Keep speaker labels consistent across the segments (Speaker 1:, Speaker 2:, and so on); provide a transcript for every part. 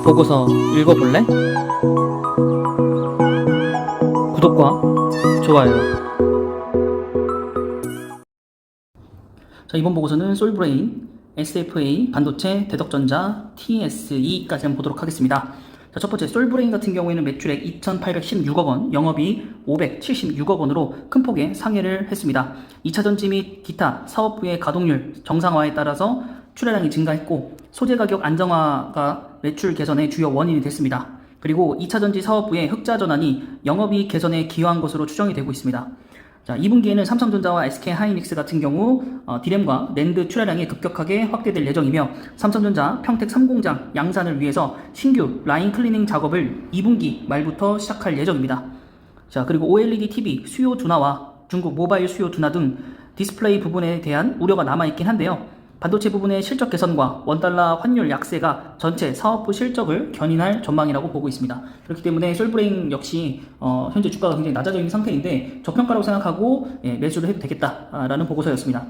Speaker 1: 보고서 읽어볼래? 구독과 좋아요. 자, 이번 보고서는 솔브레인, SFA, 반도체, 대덕전자, TSE까지 한번 보도록 하겠습니다. 자, 첫 번째 솔브레인 같은 경우에는 매출액 2,816억 원, 영업이익 576억 원으로 큰 폭의 상회를 했습니다. 2차 전지 및 기타 사업부의 가동률 정상화에 따라서 출하량이 증가했고 소재 가격 안정화가 매출 개선의 주요 원인이 됐습니다. 그리고 2차 전지 사업부의 흑자 전환이 영업이익 개선에 기여한 것으로 추정이 되고 있습니다. 자, 2분기에는 삼성전자와 SK하이닉스 같은 경우 D램과 낸드 출하량이 급격하게 확대될 예정이며 삼성전자 평택 3공장 양산을 위해서 신규 라인 클리닝 작업을 2분기 말부터 시작할 예정입니다. 자, 그리고 OLED TV 수요 둔화와 중국 모바일 수요 둔화 등 디스플레이 부분에 대한 우려가 남아있긴 한데요. 반도체 부분의 실적 개선과 원달러 환율 약세가 전체 사업부 실적을 견인할 전망이라고 보고 있습니다. 그렇기 때문에 솔브레인 역시 현재 주가가 굉장히 낮아져 있는 상태인데 저평가라고 생각하고 매수를 해도 되겠다라는 보고서였습니다.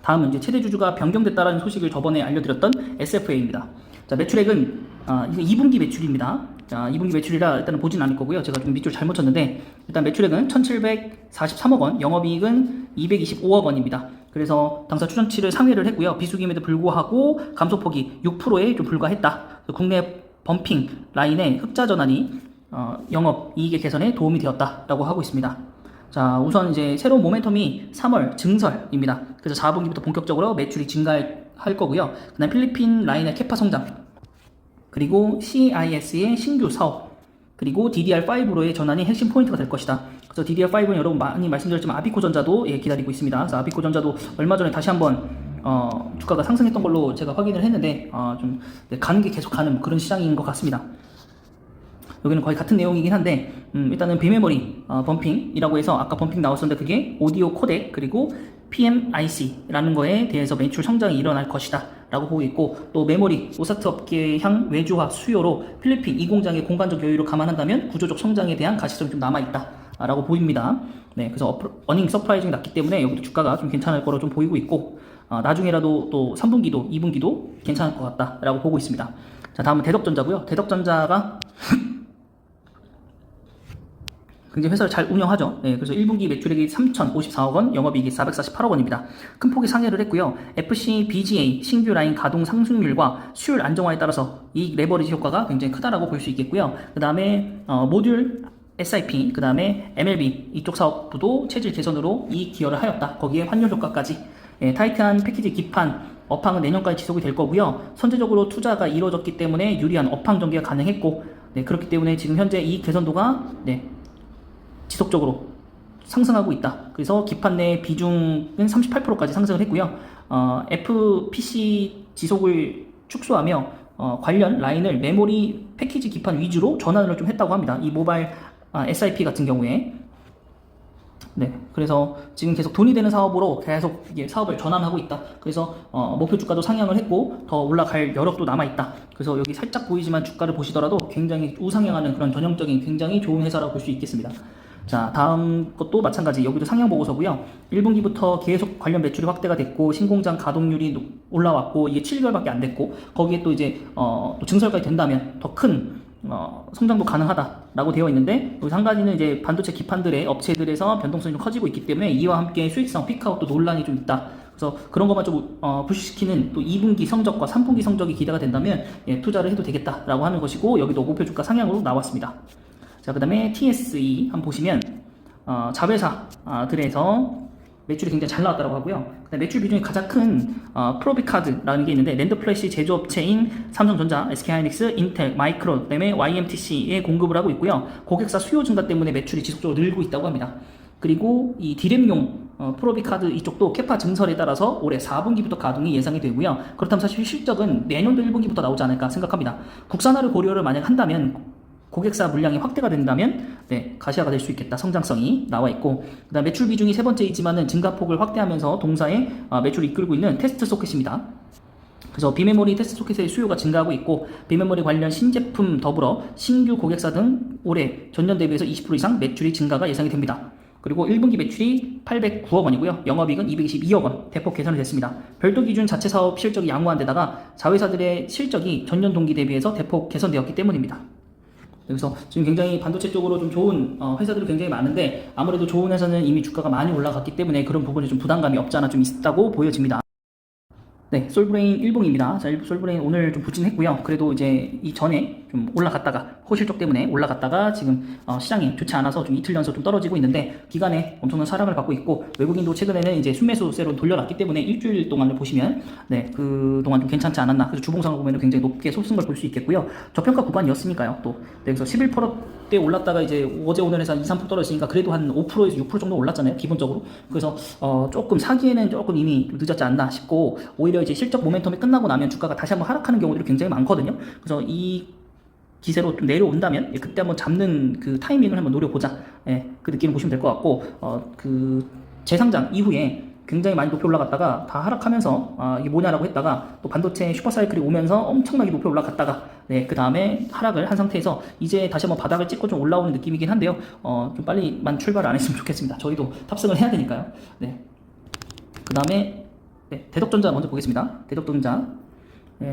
Speaker 1: 다음은 이제 최대 주주가 변경됐다라는 소식을 저번에 알려드렸던 SFA입니다. 자, 매출액은 이게 2분기 매출입니다. 자, 2분기 매출이라 일단은 보진 않을 거고요. 제가 좀 밑줄 잘못 쳤는데 일단 매출액은 1,743억 원, 영업이익은 225억 원입니다. 그래서 당사 추정치를 상회를 했고요. 비수기임에도 불구하고 감소폭이 6%에 좀 불과했다. 국내 범핑 라인의 흑자 전환이 영업 이익의 개선에 도움이 되었다라고 하고 있습니다. 자, 우선 이제 새로운 모멘텀이 3월 증설입니다. 그래서 4분기부터 본격적으로 매출이 증가할 거고요. 그다음 필리핀 라인의 캐파 성장, 그리고 CIS의 신규 사업, 그리고 DDR5로의 전환이 핵심 포인트가 될 것이다. 그래서 DDR5는 여러분 많이 말씀드렸지만 아비코전자도 기다리고 있습니다. 그래서 아비코전자도 얼마 전에 다시 한번 주가가 상승했던 걸로 제가 확인을 했는데 좀 가는 게 계속 가는 그런 시장인 것 같습니다. 여기는 거의 같은 내용이긴 한데 일단은 비메모리 범핑이라고 해서 아까 범핑 나왔었는데 그게 오디오 코덱 그리고 PMIC라는 거에 대해서 매출 성장이 일어날 것이다 라고 보고 있고, 또 메모리 오사트 업계 향 외주화 수요로 필리핀 이 공장의 공간적 여유를 감안한다면 구조적 성장에 대한 가시성이 좀 남아있다 라고 보입니다. 네, 그래서 어닝 서프라이징이 났기 때문에 여기도 주가가 좀 괜찮을 거로 좀 보이고 있고, 나중에라도 또 3분기도 2분기도 괜찮을 것 같다 라고 보고 있습니다. 자, 다음은 대덕전자고요. 대덕전자가 굉장히 회사를 잘 운영하죠. 네, 그래서 1분기 매출액이 3,054억 원, 영업이익이 448억 원입니다. 큰 폭의 상회를 했고요. FC, BGA 신규 라인 가동 상승률과 수율 안정화에 따라서 이익 레버리지 효과가 굉장히 크다라고 볼 수 있겠고요. 그 다음에 모듈 SIP, 그 다음에 MLB 이쪽 사업부도 체질 개선으로 이익 기여를 하였다. 거기에 환율 효과까지. 타이트한 패키지 기판 업황은 내년까지 지속이 될 거고요. 선제적으로 투자가 이루어졌기 때문에 유리한 업황 전개가 가능했고, 그렇기 때문에 지금 현재 이익 개선도가 지속적으로 상승하고 있다. 그래서 기판 내 비중은 38%까지 상승을 했고요. FPC 지속을 축소하며 관련 라인을 메모리 패키지 기판 위주로 전환을 좀 했다고 합니다. 이 모바일 SIP 같은 경우에. 네, 그래서 지금 계속 돈이 되는 사업으로 계속 이게 사업을 전환하고 있다. 그래서 목표 주가도 상향을 했고 더 올라갈 여력도 남아 있다. 그래서 여기 살짝 보이지만 주가를 보시더라도 굉장히 우상향하는 그런 전형적인 굉장히 좋은 회사라고 볼 수 있겠습니다. 자, 다음 것도 마찬가지. 여기도 상향 보고서고요. 1분기부터 계속 관련 매출이 확대가 됐고 신공장 가동률이 올라왔고 이게 7개월밖에 안 됐고 거기에 또 이제 또 증설까지 된다면 더 큰 성장도 가능하다라고 되어 있는데, 여기서 한 가지는 이제 반도체 기판들의 업체들에서 변동성이 좀 커지고 있기 때문에 이와 함께 수익성 피크아웃도 논란이 좀 있다. 그래서 그런 것만 좀 푸시시키는 또 2분기 성적과 3분기 성적이 기대가 된다면 투자를 해도 되겠다라고 하는 것이고, 여기도 목표 주가 상향으로 나왔습니다. 자, 그 다음에 TSE 한번 보시면 자회사들에서 매출이 굉장히 잘 나왔다고 하고요. 그다음에 매출 비중이 가장 큰 프로비카드라는 게 있는데 랜드 플래시 제조업체인 삼성전자, SK하이닉스, 인텔, 마이크론, 그다음에 YMTC에 공급을 하고 있고요. 고객사 수요 증가 때문에 매출이 지속적으로 늘고 있다고 합니다. 그리고 이 D램용 프로비카드 이쪽도 캐파 증설에 따라서 올해 4분기부터 가동이 예상이 되고요. 그렇다면 사실 실적은 내년도 1분기부터 나오지 않을까 생각합니다. 국산화를 고려를 만약 한다면 고객사 물량이 확대가 된다면 가시화가 될 수 있겠다. 성장성이 나와 있고, 그다음 매출 비중이 세 번째이지만은 증가폭을 확대하면서 동사의 매출을 이끌고 있는 테스트 소켓입니다. 그래서 비메모리 테스트 소켓의 수요가 증가하고 있고 비메모리 관련 신제품 더불어 신규 고객사 등 올해 전년 대비해서 20% 이상 매출이 증가가 예상이 됩니다. 그리고 1분기 매출이 809억 원이고요. 영업이익은 222억 원 대폭 개선이 됐습니다. 별도 기준 자체 사업 실적이 양호한 데다가 자회사들의 실적이 전년 동기 대비해서 대폭 개선되었기 때문입니다. 그래서 지금 굉장히 반도체 쪽으로 좀 좋은 회사들이 굉장히 많은데 아무래도 좋은 회사는 이미 주가가 많이 올라갔기 때문에 그런 부분에 좀 부담감이 없지 않아 좀 있다고 보여집니다. 네, 솔브레인 일봉입니다. 자, 솔브레인 오늘 좀 부진했고요. 그래도 이제 이전에 좀 올라갔다가 호실적 때문에 올라갔다가 지금 시장이 좋지 않아서 좀 이틀 연속 좀 떨어지고 있는데 기간에 엄청난 사랑을 받고 있고 외국인도 최근에는 이제 순매수세로 돌려놨기 때문에 일주일 동안을 보시면 네, 그동안 좀 괜찮지 않았나. 그래서 주봉상을 보면 굉장히 높게 솟은 걸 볼 수 있겠고요. 저평가 구간이었으니까요. 또 네, 그래서 11%대 올랐다가 이제 어제 오늘 해서 한 2, 3% 떨어지니까 그래도 한 5%에서 6% 정도 올랐잖아요. 기본적으로. 그래서 조금 사기에는 조금 이미 늦었지 않나 싶고 오히려 이제 실적 모멘텀이 끝나고 나면 주가가 다시 한번 하락하는 경우들이 굉장히 많거든요. 그래서 이 기세로 좀 내려온다면 그때 한번 잡는 그 타이밍을 한번 노려보자. 그 느낌을 보시면 될 것 같고 그 재상장 이후에 굉장히 많이 높이 올라갔다가 다 하락하면서 이게 뭐냐라고 했다가 또 반도체 슈퍼사이클이 오면서 엄청나게 높이 올라갔다가 그 다음에 하락을 한 상태에서 이제 다시 한번 바닥을 찍고 좀 올라오는 느낌이긴 한데요. 좀 빨리만 출발을 안 했으면 좋겠습니다. 저희도 탑승을 해야 되니까요. 그 다음에 대덕전자 먼저 보겠습니다. 대덕전자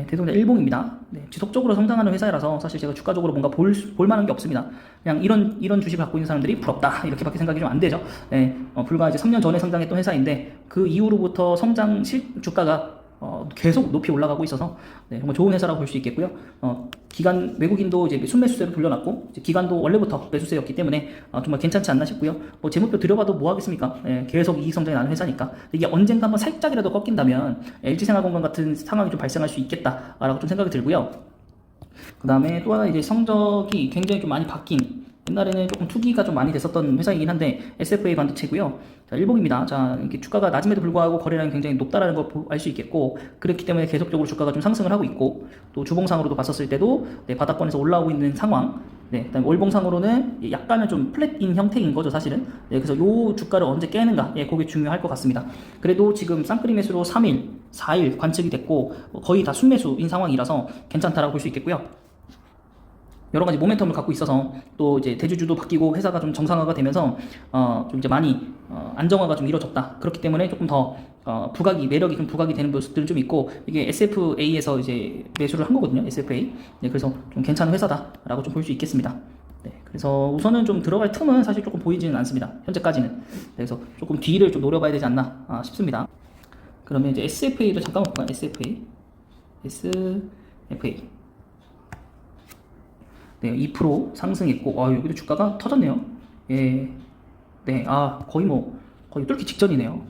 Speaker 1: 대동자 일봉입니다. 지속적으로 성장하는 회사라서 사실 제가 주가적으로 뭔가 볼 만한 게 없습니다. 그냥 이런 주식을 갖고 있는 사람들이 부럽다 이렇게밖에 생각이 좀 안 되죠. 불과 이제 3년 전에 성장했던 회사인데 그 이후로부터 성장 주가가 계속 높이 올라가고 있어서 정말 좋은 회사라고 볼 수 있겠고요. 기간 외국인도 이제 순매수세로 돌려놨고 이제 기간도 원래부터 매수세였기 때문에 정말 괜찮지 않나 싶고요. 뭐 제목표 들여봐도 뭐 하겠습니까? 계속 이익 성장이 나는 회사니까 이게 언젠가 한번 살짝이라도 꺾인다면 LG생활건강 같은 상황이 좀 발생할 수 있겠다라고 좀 생각이 들고요. 그 다음에 또 하나 이제 성적이 굉장히 좀 많이 바뀐 옛날에는 조금 투기가 좀 많이 됐었던 회사이긴 한데 SFA 반도체고요. 자, 일봉입니다. 자, 이렇게 주가가 낮음에도 불구하고 거래량이 굉장히 높다라는 걸 알 수 있겠고 그렇기 때문에 계속적으로 주가가 좀 상승을 하고 있고 또 주봉상으로도 봤었을 때도 바닥권에서 올라오고 있는 상황. 그다음에 월봉상으로는 약간은 좀 플랫인 형태인 거죠, 사실은. 그래서 요 주가를 언제 깨는가, 그게 중요할 것 같습니다. 그래도 지금 쌍끌이 매수로 3일, 4일 관측이 됐고 거의 다 순매수인 상황이라서 괜찮다라고 볼 수 있겠고요. 여러 가지 모멘텀을 갖고 있어서 또 이제 대주주도 바뀌고 회사가 좀 정상화가 되면서 좀 이제 많이 안정화가 좀 이루어졌다. 그렇기 때문에 조금 더 매력이 좀 부각이 되는 모습들은 좀 있고 이게 SFA에서 이제 매수를 한 거거든요. SFA. 그래서 좀 괜찮은 회사다라고 좀 볼 수 있겠습니다. 그래서 우선은 좀 들어갈 틈은 사실 조금 보이지는 않습니다. 현재까지는. 그래서 조금 뒤를 좀 노려봐야 되지 않나 싶습니다. 그러면 이제 SFA도 잠깐만 볼까요? SFA. 2% 상승했고, 여기도 주가가 터졌네요. 거의 뚫기 직전이네요.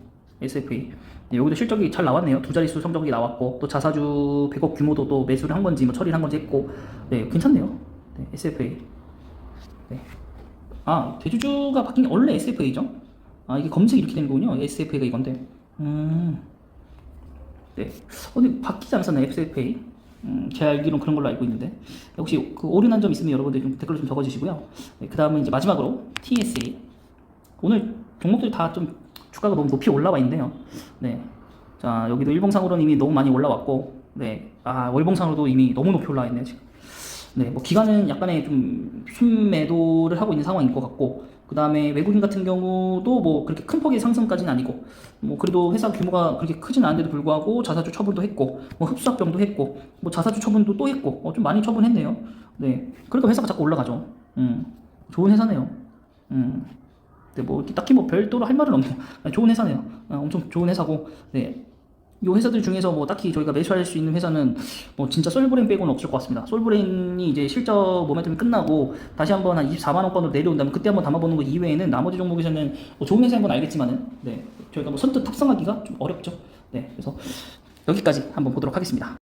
Speaker 1: SFA. 여기도 실적이 잘 나왔네요. 두 자릿수 성적이 나왔고, 또 자사주 100억 규모도 또 매수를 한 건지, 처리를 한 건지 했고, 괜찮네요. SFA. 대주주가 바뀐 게 원래 SFA죠? 이게 검색이 이렇게 된 거군요. SFA가 이건데. 근데 바뀌지 않았었나요, SFA? 제 알기로는 그런 걸로 알고 있는데 혹시 그 오류난 점 있으면 여러분들 좀 댓글로 좀 적어주시고요. 그 다음은 이제 마지막으로 TSA. 오늘 종목들이 다 좀 주가가 너무 높이 올라와 있네요. 자, 여기도 일봉상으로는 이미 너무 많이 올라왔고 월봉상으로도 이미 너무 높이 올라와 있네요, 지금. 뭐 기간은 약간의 좀 순매도를 하고 있는 상황인 것 같고 그 다음에 외국인 같은 경우도 뭐 그렇게 큰 폭의 상승까지는 아니고 그래도 회사 규모가 그렇게 크진 않은데도 불구하고 자사주 처분도 했고 흡수합병도 했고 자사주 처분도 또 했고 좀 많이 처분했네요. 그러니까 회사가 자꾸 올라가죠. 좋은 회사네요. 딱히 별도로 할 말은 없네요. 좋은 회사네요. 엄청 좋은 회사고 이 회사들 중에서 딱히 저희가 매수할 수 있는 회사는 진짜 솔브레인 빼고는 없을 것 같습니다. 솔브레인이 이제 실적 모멘텀이 끝나고 다시 한번 한 24만원권으로 내려온다면 그때 한번 담아보는 거 이외에는 나머지 종목에서는 좋은 회사인 건 알겠지만은 저희가 선뜻 탑승하기가 좀 어렵죠. 그래서 여기까지 한번 보도록 하겠습니다.